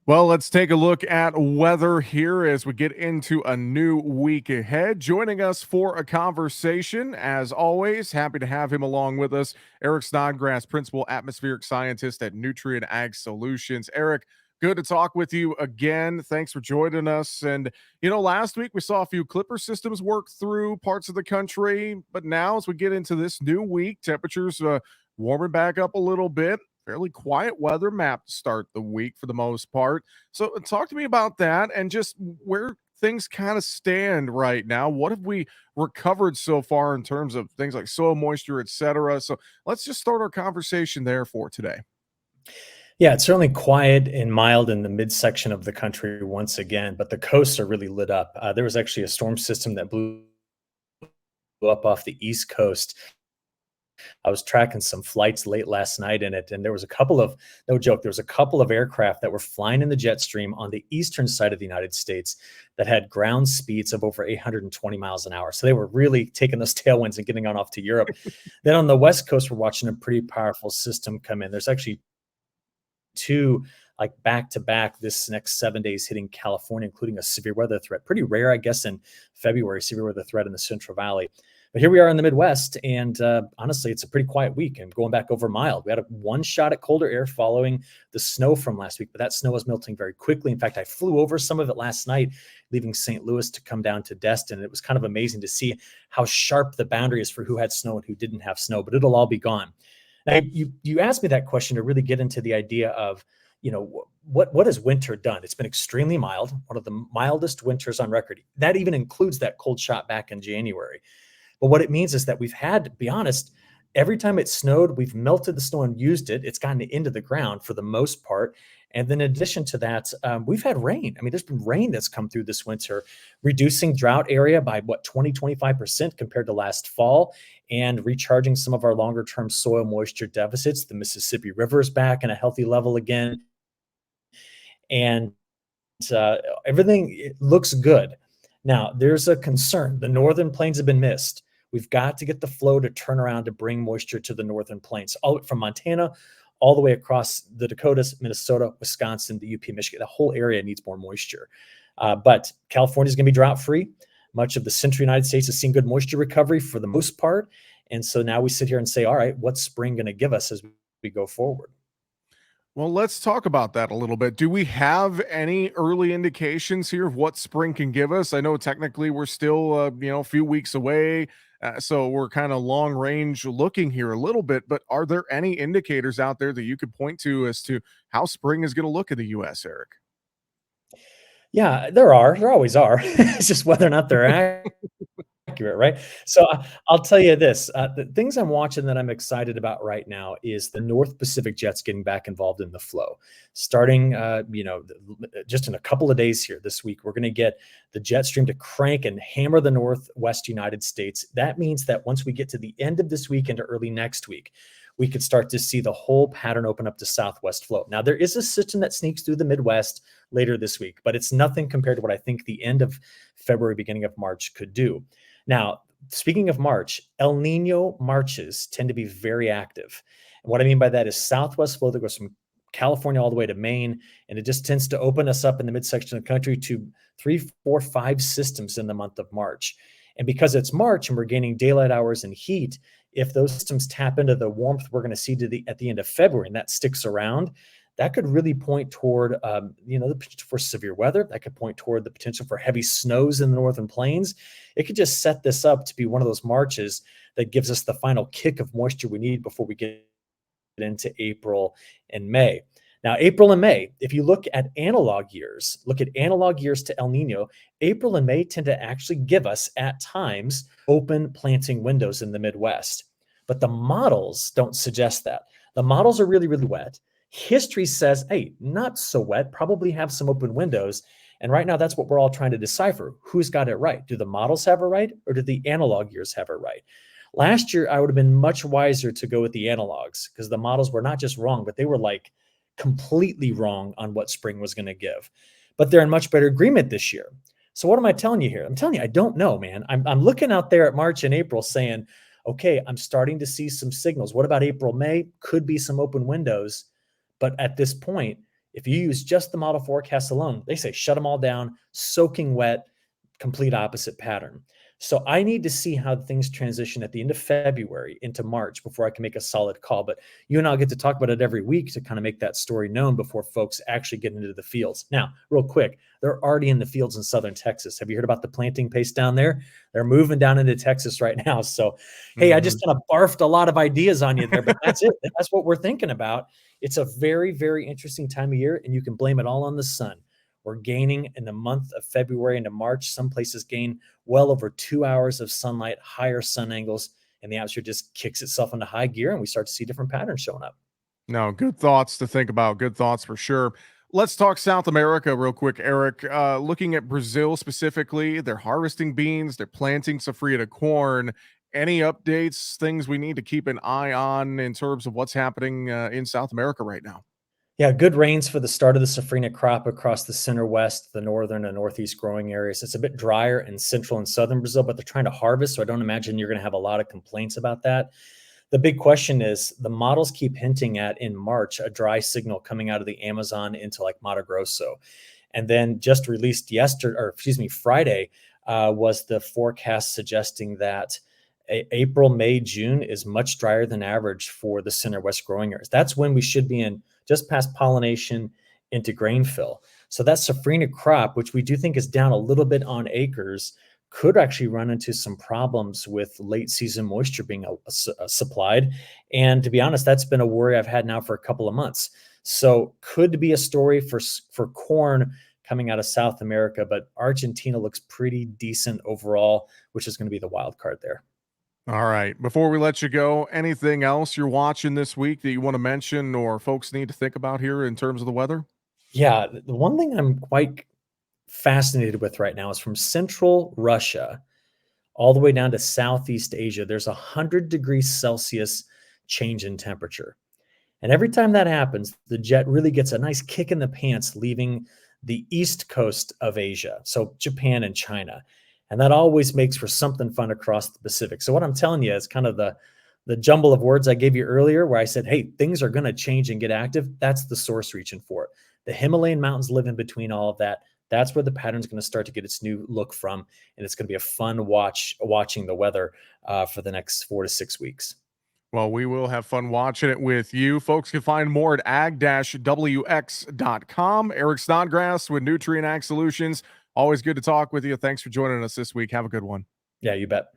Well, let's take a look at weather here as we get into a new week ahead. Joining us for a conversation, as always, happy to have him along with us, Eric Snodgrass, Principal Atmospheric Scientist at Nutrien Ag Solutions. Eric, good to talk with you again. Thanks for joining us. And, last week we saw a few clipper systems work through parts of the country, but now as we get into this new week, temperatures warming back up a little bit. Fairly quiet weather map to start the week for the most part. So, talk to me about that and just where things kind of stand right now. What have we recovered so far in terms of things like soil moisture, etc.? So, let's just start our conversation there for today. Yeah, it's certainly quiet and mild in the midsection of the country once again, but the coasts are really lit up. There was actually a storm system that blew up off the East Coast. I was tracking some flights late last night in it, and there was a couple of, no joke, there was a couple of aircraft that were flying in the jet stream on the eastern side of the United States that had ground speeds of over 820 miles an hour. So they were really taking those tailwinds and getting on off to Europe. Then on the West Coast, we're watching a pretty powerful system come in. There's actually two like back to back this next 7 days hitting California, including a severe weather threat. Pretty rare, I guess, in February, severe weather threat in the Central Valley. But here we are in the Midwest, and honestly, it's a pretty quiet week. And going back over mild, we had one shot at colder air following the snow from last week, but that snow is melting very quickly. In fact, I flew over some of it last night, leaving St. Louis to come down to Destin. It was kind of amazing to see how sharp the boundary is for who had snow and who didn't have snow, but it'll all be gone. Now, you asked me that question to really get into the idea of, what has winter done? It's been extremely mild, one of the mildest winters on record. That even includes that cold shot back in January. But what it means is that we've had, to be honest, every time it snowed, we've melted the snow and used it. It's gotten into the ground for the most part. And then in addition to that, we've had rain. I mean, there's been rain that's come through this winter, reducing drought area by 25% compared to last fall, and recharging some of our longer term soil moisture deficits. The Mississippi River is back in a healthy level again. And everything looks good. Now, there's a concern. The northern plains have been missed. We've got to get the flow to turn around to bring moisture to the northern plains, all from Montana all the way across the Dakotas, Minnesota, Wisconsin, the UP, Michigan. The whole area needs more moisture. But California is going to be drought free. Much of the central United States has seen good moisture recovery for the most part. And so now we sit here and say, all right, what's spring going to give us as we go forward? Well, let's talk about that a little bit. Do we have any early indications here of what spring can give us? I know technically we're still, a few weeks away, so we're kind of long range looking here a little bit. But are there any indicators out there that you could point to as to how spring is going to look in the U.S., Eric? Yeah, there are. There always are. It's just whether or not they're accurate, right? So I'll tell you this, the things I'm watching that I'm excited about right now is the North Pacific jets getting back involved in the flow. Starting, just in a couple of days here this week, we're going to get the jet stream to crank and hammer the Northwest United States. That means that once we get to the end of this week into early next week, we could start to see the whole pattern open up to southwest flow. Now, there is a system that sneaks through the Midwest later this week, but it's nothing compared to what I think the end of February, beginning of March could do. Now, speaking of March, El Nino marches tend to be very active. And what I mean by that is southwest flow that goes from California all the way to Maine, and it just tends to open us up in the midsection of the country to 3, 4, 5 systems in the month of March. And because it's March and we're gaining daylight hours and heat, if those systems tap into the warmth we're going to see at the end of February and that sticks around, that could really point toward, the potential for severe weather. That could point toward the potential for heavy snows in the northern plains. It could just set this up to be one of those marches that gives us the final kick of moisture we need before we get into April and May. Now, April and May, if you look at analog years to El Nino, April and May tend to actually give us, at times, open planting windows in the Midwest. But the models don't suggest that. The models are really, really wet. History says, hey, not so wet, probably have some open windows. And right now, that's what we're all trying to decipher. Who's got it right? Do the models have it right, or do the analog years have it right? Last year, I would have been much wiser to go with the analogs because the models were not just wrong, but they were like completely wrong on what spring was going to give. But they're in much better agreement this year. So what am I telling you here? I'm telling you, I don't know, man. I'm looking out there at March and April saying, okay, I'm starting to see some signals. What about April, May? Could be some open windows. But at this point, If you use just the model forecast alone, they say shut them all down, soaking wet, complete opposite pattern. So I need to see how things transition at the end of February into March before I can make a solid call. But you and I'll get to talk about it every week to kind of make that story known before folks actually get into the fields. Now, real quick, they're already in the fields in southern Texas. Have you heard about the planting pace down there? They're moving down into Texas right now. So, hey, I just Mhm. kind of barfed a lot of ideas on you there, but that's it. That's what we're thinking about. It's a very, very interesting time of year, and you can blame it all on the sun. We're gaining in the month of February into March. Some places gain well over 2 hours of sunlight, higher sun angles, and the atmosphere just kicks itself into high gear, and we start to see different patterns showing up. No, good thoughts to think about. Good thoughts for sure. Let's talk South America real quick, Eric. Looking at Brazil specifically, they're harvesting beans, they're planting safrinha corn. Any updates, things we need to keep an eye on in terms of what's happening in South America right now? Yeah, good rains for the start of the safrinha crop across the center west, the northern and northeast growing areas. It's a bit drier in central and southern Brazil, but they're trying to harvest, so I don't imagine you're going to have a lot of complaints about that. The big question is the models keep hinting at in March a dry signal coming out of the Amazon into like Mato Grosso. And then just released yesterday, or excuse me, Friday, was the forecast suggesting that April, May, June is much drier than average for the center west growing areas. That's when we should be in just past pollination into grain fill. So that safrinha crop, which we do think is down a little bit on acres, could actually run into some problems with late season moisture being supplied. And to be honest, that's been a worry I've had now for a couple of months. So could be a story for corn coming out of South America, but Argentina looks pretty decent overall, which is going to be the wild card there. All right. Before we let you go, anything else you're watching this week that you want to mention or folks need to think about here in terms of the weather? Yeah, the one thing I'm quite fascinated with right now is from central Russia all the way down to Southeast Asia, there's 100 degrees Celsius change in temperature. And every time that happens, the jet really gets a nice kick in the pants, leaving the east coast of Asia, so Japan and China. And that always makes for something fun across the Pacific. So what I'm telling you is kind of the jumble of words I gave you earlier, where I said, hey, things are going to change and get active. That's the source reaching for it. The Himalayan mountains live in between all of that. That's where the pattern's going to start to get its new look from, and it's going to be a fun watching the weather for the next 4 to 6 weeks. Well, we will have fun watching it with you. Folks can find more at ag-wx.com. Eric Snodgrass with Nutrien Ag Solutions. Always good to talk with you. Thanks for joining us this week. Have a good one. Yeah, you bet.